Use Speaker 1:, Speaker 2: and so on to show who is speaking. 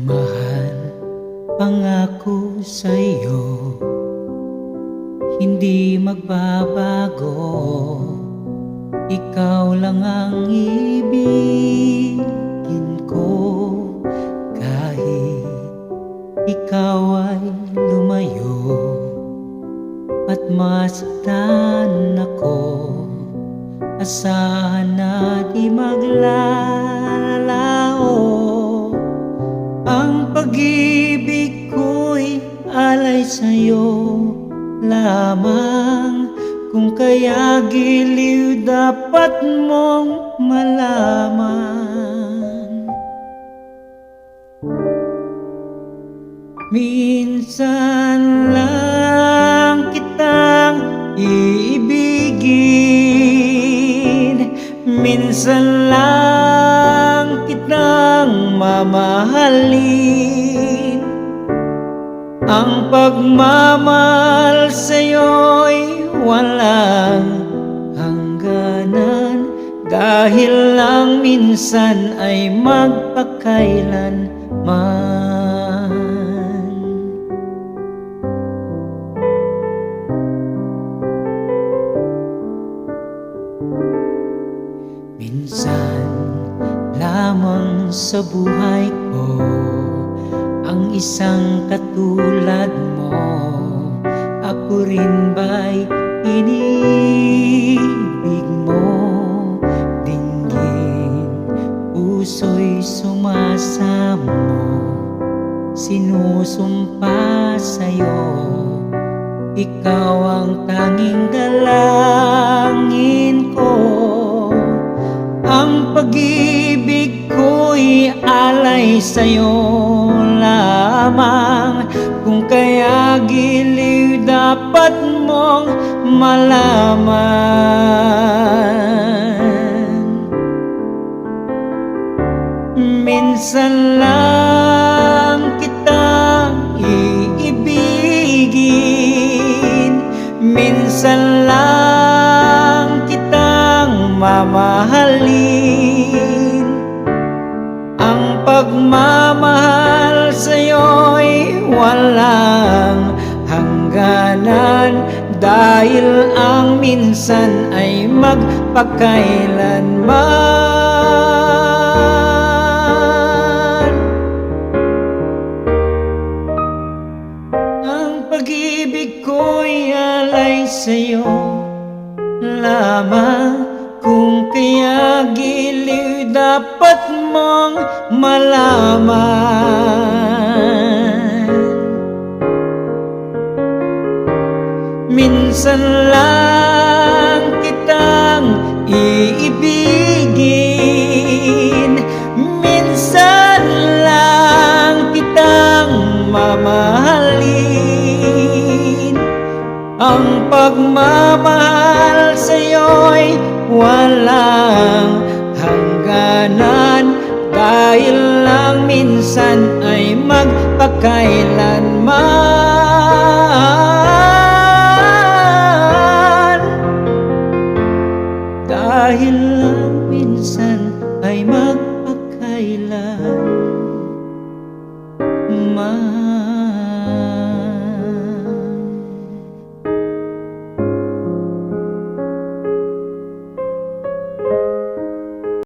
Speaker 1: Mahal, pangako sa'yo, hindi magbabago. Ikaw lang ang ibigin ko, kahit ikaw ay lumayo at masaktan ako. Asahan na di maglalao, ang pag-ibig ko'y alay sa'yo lamang. Kung kaya giliw dapat mong malaman. Minsan lang kitang iibigin, minsan lang kitang mamahalin. Ang pagmamahal sa'yo'y walang hangganan, dahil lang minsan ay magpakailanman. Minsan lamang sa buhay ko ang isang katulad mo. Ako rin ba'y inibig mo? Dinggin, puso'y sumasamo, sinusumpa sa'yo. Ikaw ang tanging dalangin ko. Ang pag-ibig ko'y alay sa'yo lamang. Kung kaya giliw dapat mong malaman. Minsan lang kitang iibigin, minsan lang kitang mamahalin. Ang pagmamahal sa'yo'y walang hangganan, dahil ang minsan ay magpakailanman. Ang pag-ibig ko'y alay sa'yo lamang. Kung kaya giliw dapat mong malaman. Minsan lang kitang iibigin, minsan lang kitang mamahalin. Ang pagmamahal sa'yo'y walang hangganan, dahil lang minsan ay magpakailanman. Dahil lang minsan ay magpakailanman.